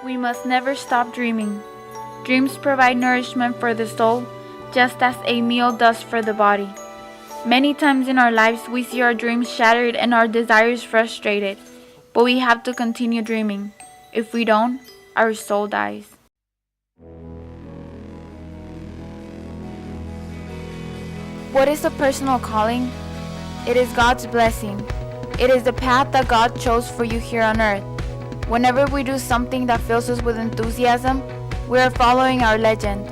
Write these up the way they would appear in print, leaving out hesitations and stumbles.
We must never stop dreaming. Dreams provide nourishment for the soul, just as a meal does for the body. Many times in our lives, we see our dreams shattered and our desires frustrated, but we have to continue dreaming. If we don't, our soul dies. What is a personal calling? It is God's blessing. It is the path that God chose for you here on earth. Whenever we do something that fills us with enthusiasm, we are following our legend.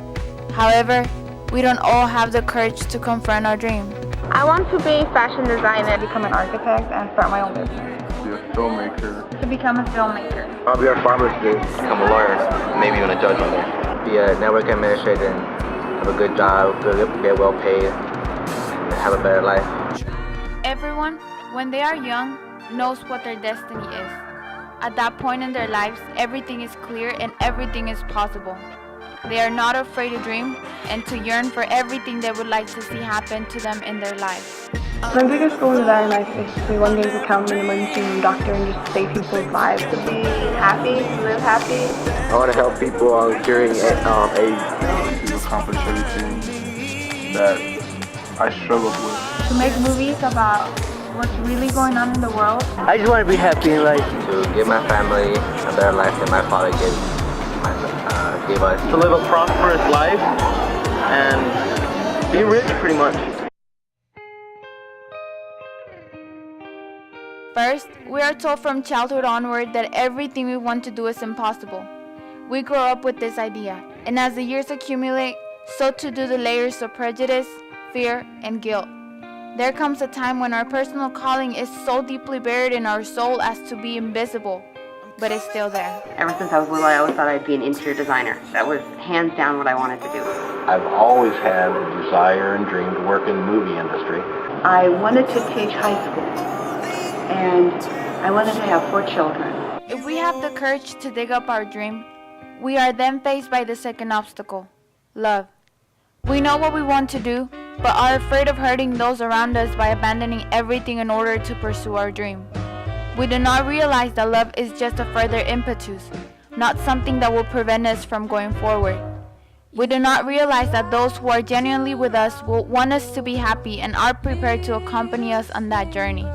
However, we don't all have the courage to confront our dream. I want to be a fashion designer, become an architect, and start my own business. Be a filmmaker. To become a filmmaker. I'll be a pharmacist. Become a lawyer, maybe even a judge one day. Be a network administrator and have a good job, get well paid, and have a better life. Everyone, when they are young, knows what their destiny is. At that point in their lives, everything is clear and everything is possible. They are not afraid to dream and to yearn for everything they would like to see happen to them in their lives. My biggest goal in life is to one day become an emergency room doctor and just save people's lives. To be happy, to live happy. I want to help people during AIDS. To accomplish everything that I struggled with. To make movies about what's really going on in the world. I just want to be happy in life. To give my family a better life than my father gave us. To live a prosperous life and be rich pretty much. First, we are told from childhood onward that everything we want to do is impossible. We grow up with this idea, and as the years accumulate, so too do the layers of prejudice, fear, and guilt. There comes a time when our personal calling is so deeply buried in our soul as to be invisible, but it's still there. Ever since I was little, I always thought I'd be an interior designer. That was hands down what I wanted to do. I've always had a desire and dream to work in the movie industry. I wanted to teach high school, and I wanted to have 4 children. If we have the courage to dig up our dream, we are then faced by the second obstacle, love. We know what we want to do, but are afraid of hurting those around us by abandoning everything in order to pursue our dream. We do not realize that love is just a further impetus, not something that will prevent us from going forward. We do not realize that those who are genuinely with us will want us to be happy and are prepared to accompany us on that journey.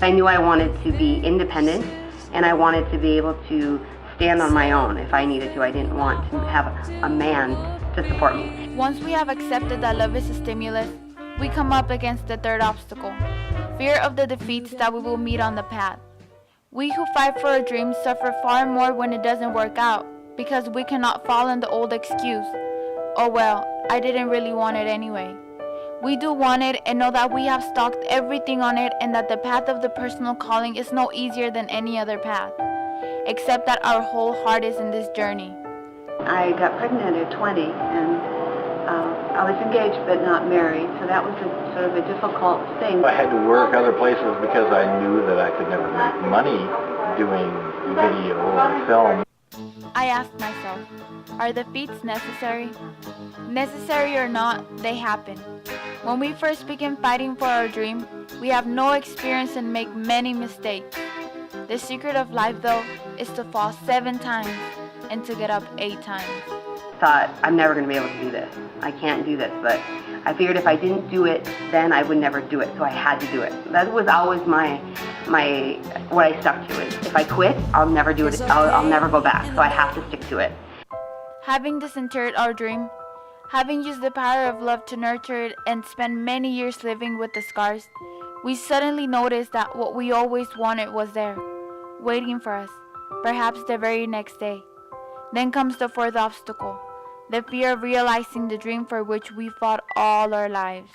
I knew I wanted to be independent, and I wanted to be able to stand on my own if I needed to. I didn't want to have a man to support me. Once we have accepted that love is a stimulus, we come up against the third obstacle, fear of the defeats that we will meet on the path. We who fight for a dream suffer far more when it doesn't work out, because we cannot fall in the old excuse, oh well, I didn't really want it anyway. We do want it and know that we have stalked everything on it and that the path of the personal calling is no easier than any other path, except that our whole heart is in this journey. I got pregnant at 20, and I was engaged but not married, so that was sort of a difficult thing. I had to work other places because I knew that I could never make money doing video or film. I asked myself, are the feats necessary? Necessary or not, they happen. When we first begin fighting for our dream, we have no experience and make many mistakes. The secret of life, though, is to fall 7 times and to get up 8 times. Thought, I'm never going to be able to do this. I can't do this, but I figured if I didn't do it, then I would never do it, so I had to do it. That was always what I stuck to. Is if I quit, I'll never do it. I'll never go back, so I have to stick to it. Having disinterred our dream, having used the power of love to nurture it and spend many years living with the scars, we suddenly noticed that what we always wanted was there, waiting for us, perhaps the very next day. Then comes the fourth obstacle, the fear of realizing the dream for which we fought all our lives.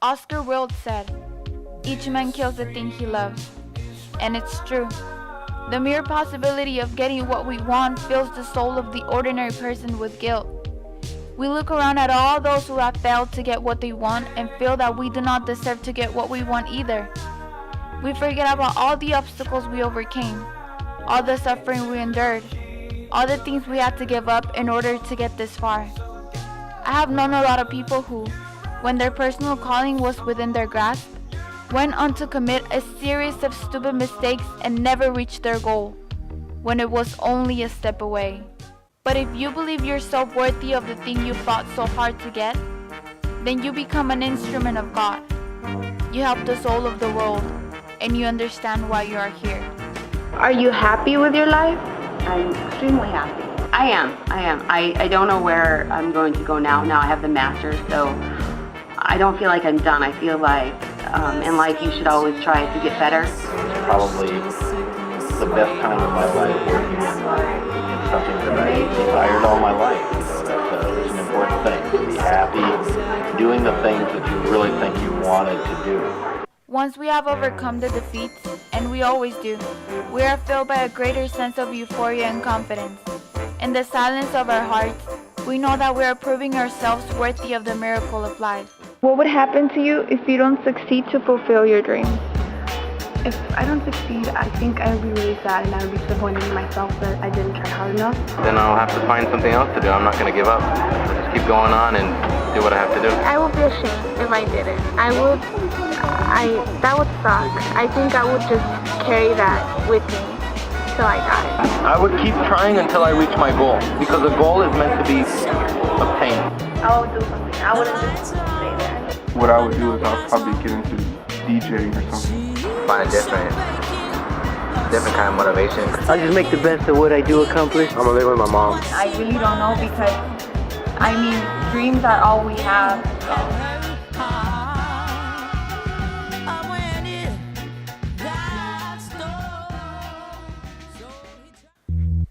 Oscar Wilde said, "Each man kills the thing he loves." And it's true. The mere possibility of getting what we want fills the soul of the ordinary person with guilt. We look around at all those who have failed to get what they want and feel that we do not deserve to get what we want either. We forget about all the obstacles we overcame, all the suffering we endured, all the things we had to give up in order to get this far. I have known a lot of people who, when their personal calling was within their grasp, went on to commit a series of stupid mistakes and never reached their goal. when it was only a step away. But if you believe yourself worthy of the thing you fought so hard to get, then you become an instrument of God. You help the soul of the world, and you understand why you are here. Are you happy with your life? I'm extremely happy. I am. I don't know where I'm going to go now. Now I have the master's, so I don't feel like I'm done. I feel like in life you should always try to get better. Probably the best time of my life working in something that I desired all my life. That's an important thing, to be happy doing the things that you really think you wanted to do. Once we have overcome the defeats, and we always do, we are filled by a greater sense of euphoria and confidence. In the silence of our hearts, we know that we are proving ourselves worthy of the miracle of life. What would happen to you if you don't succeed to fulfill your dreams? If I don't succeed, I think I would be really sad and I would be disappointed in myself that I didn't try hard enough. Then I'll have to find something else to do. I'm not going to give up. I'll just keep going on and do what I have to do. I would be ashamed if I didn't. That would suck. I think I would just carry that with me till I die. I would keep trying until I reach my goal, because a goal is meant to be obtained. I would do something. I wouldn't just stay there. What I would do is I'll probably get into DJing or something. Find a different kind of motivation. I'll just make the best of what I do accomplish. I'm gonna live with my mom. I really don't know because, dreams are all we have.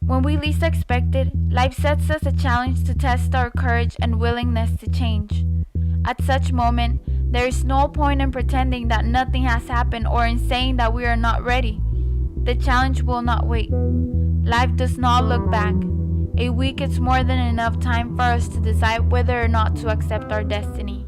When we least expect it, life sets us a challenge to test our courage and willingness to change. At such moment, there is no point in pretending that nothing has happened or in saying that we are not ready. The challenge will not wait. Life does not look back. A week is more than enough time for us to decide whether or not to accept our destiny.